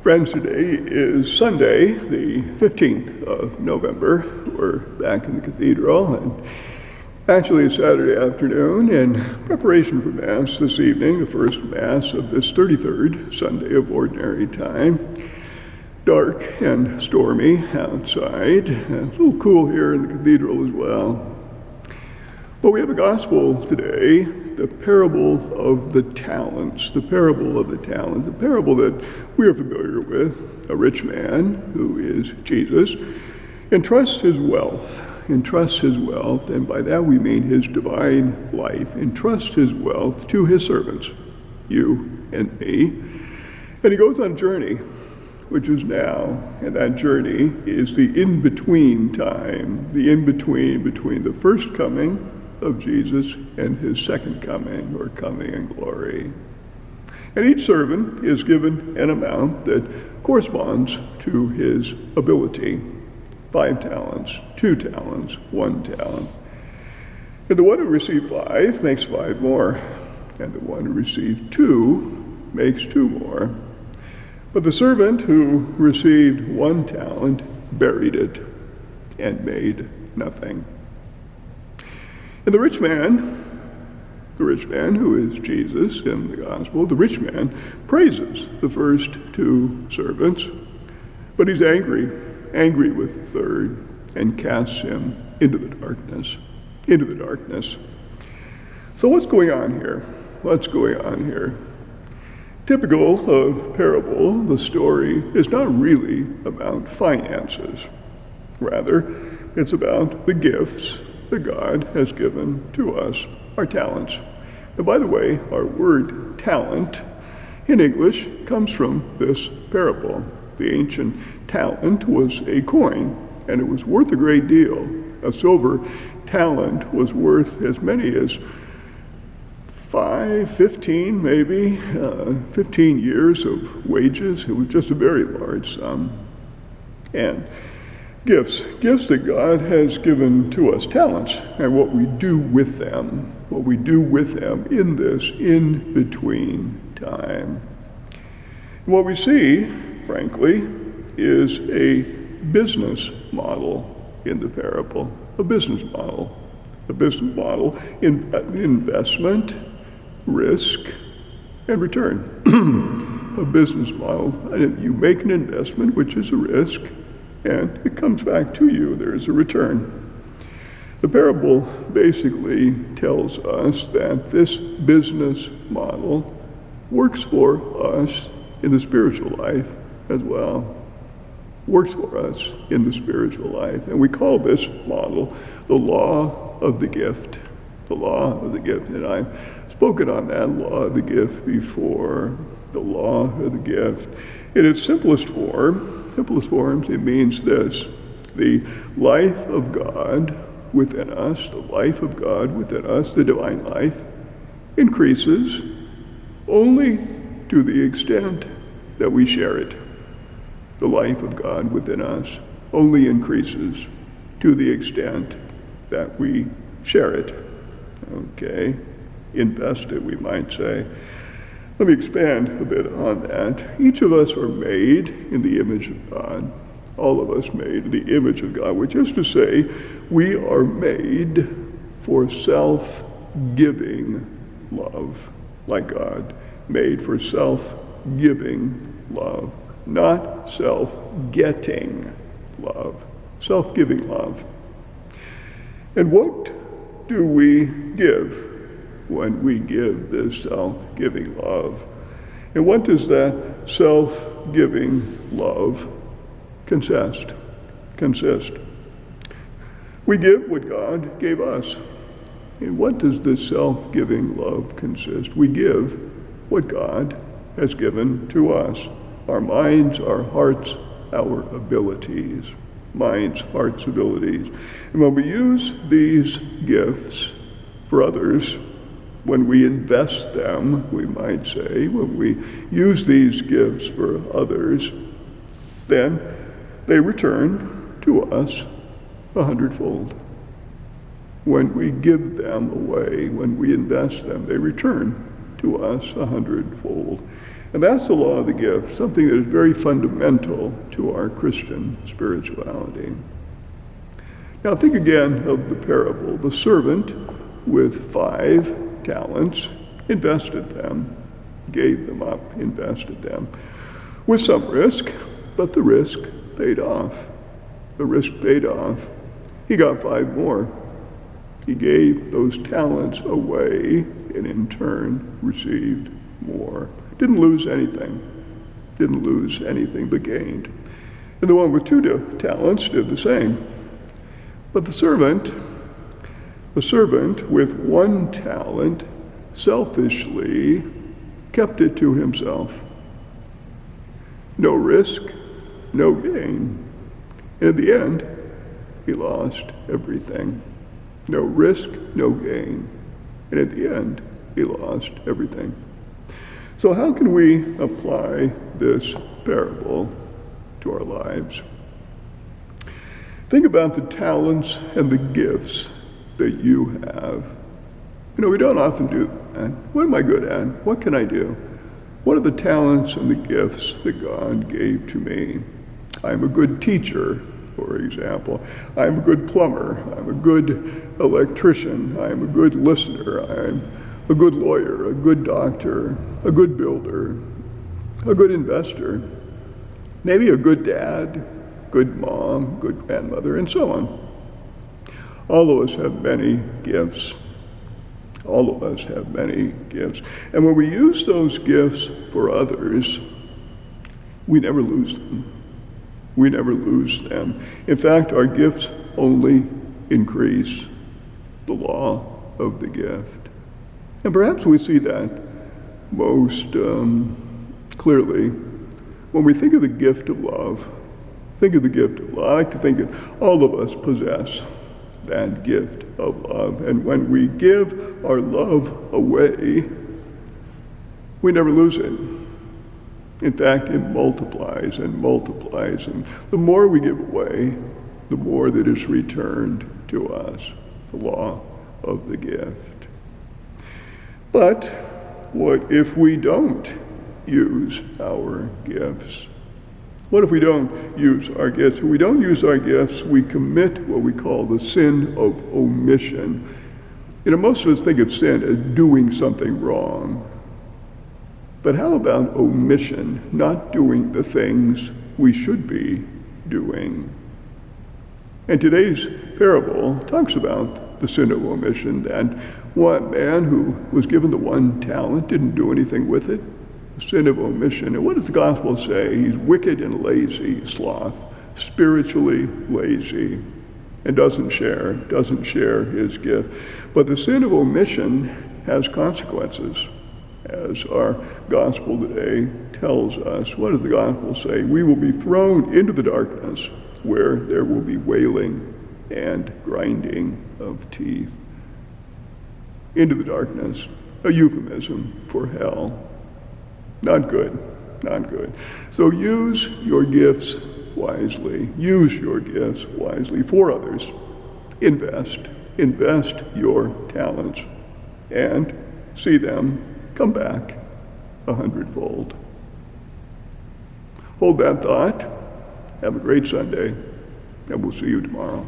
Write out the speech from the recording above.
Friends, today is Sunday, the 15th of November. We're back in the cathedral, and actually it's Saturday afternoon in preparation for Mass this evening, the first Mass of this 33rd Sunday of Ordinary Time. Dark and stormy outside, a little cool here in the cathedral as well. But we have a gospel today, the parable of the talents, the parable that we are familiar with. A rich man, who is Jesus, entrusts his wealth, and by that we mean his divine life, entrusts his wealth to his servants, you and me. And he goes on a journey, which is now, and that journey is the in-between time, the in-between between the first coming of Jesus and his second coming, or coming in glory. And each servant is given an amount that corresponds to his ability. 5 talents, 2 talents, 1 talent. And the one who received 5 makes 5 more, and the one who received 2 makes 2 more. But the servant who received 1 talent buried it and made nothing. And the rich man who is Jesus in the gospel, the rich man praises the first 2 servants, but he's angry with the third, and casts him into the darkness. So what's going on here? Typical of parable, the story is not really about finances. Rather, it's about the gifts that God has given to us, our talents. And by the way, our word talent in English comes from this parable. The ancient talent was a coin, and it was worth a great deal. A silver talent was worth as many as 15 years of wages. It was just a very large sum. And gifts that God has given to us, talents, and what we do with them in this in-between time. And what we see, frankly, is a business model in the parable, a business model, in investment, risk, and return. A business model. You make an investment, which is a risk, and it comes back to you. There is a return. The parable basically tells us that this business model works for us in the spiritual life as well. And we call this model the law of the gift. And I've spoken on that law of the gift before. The law of the gift. In its simplest forms, it means this: the life of God within us, the divine life, increases only to the extent that we share it. The life of God within us only increases to the extent that we share it. Okay? Invest it, we might say. Let me expand a bit on that. Each of us are made in the image of God. All of us made in the image of God, which is to say, we are made for self-giving love, like God, made for self-giving love, not self-getting love, self-giving love. And what do we give when we give this self-giving love? And what does that self-giving love consist? We give what God gave us. And what does this self-giving love consist? We give what God has given to us. Our minds, our hearts, our abilities. Minds, hearts, abilities. And when we use these gifts for others, when we invest them, we might say, when we use these gifts for others, then they return to us 100-fold. When we give them away, when we invest them, they return to us 100-fold. And that's the law of the gift, something that is very fundamental to our Christian spirituality. Now think again of the parable. The servant with 5 talents invested them, gave them up, invested them, with some risk, but the risk paid off. The risk paid off. He got 5 more. He gave those talents away and in turn received more. Didn't lose anything. Didn't lose anything but gained. And the one with 2 talents did the same. But the servant with 1 talent selfishly kept it to himself. No risk, no gain. And in the end, he lost everything. No risk, no gain. And at the end, he lost everything. So how can we apply this parable to our lives? Think about the talents and the gifts that you have. You know, we don't often do that. What am I good at? What can I do? What are the talents and the gifts that God gave to me? I'm a good teacher, for example. I'm a good plumber. I'm a good electrician. I'm a good listener. I'm a good lawyer, a good doctor, a good builder, a good investor, maybe a good dad, good mom, good grandmother, and so on. All of us have many gifts. All of us have many gifts. And when we use those gifts for others, we never lose them. We never lose them. In fact, our gifts only increase. The law of the gift. And perhaps we see that most clearly when we think of the gift of love. Think of the gift of love. I like to think that all of us possess that gift of love. And when we give our love away, we never lose it. In fact, it multiplies and multiplies. And the more we give away, the more that is returned to us. The law of the gift. But what if we don't use our gifts? What if we don't use our gifts? If we don't use our gifts, we commit what we call the sin of omission. You know, most of us think of sin as doing something wrong. But how about omission, not doing the things we should be doing? And today's parable talks about the sin of omission, that one man who was given the 1 talent didn't do anything with it. Sin of omission. And what does the gospel say? He's wicked and lazy, sloth, spiritually lazy, and doesn't share his gift. But the sin of omission has consequences, as our gospel today tells us. What does the gospel say? We will be thrown into the darkness where there will be wailing and grinding of teeth. Into the darkness, a euphemism for hell. Not good, not good. So use your gifts wisely. Use your gifts wisely for others. Invest your talents and see them come back 100-fold. Hold that thought. Have a great Sunday, and we'll see you tomorrow.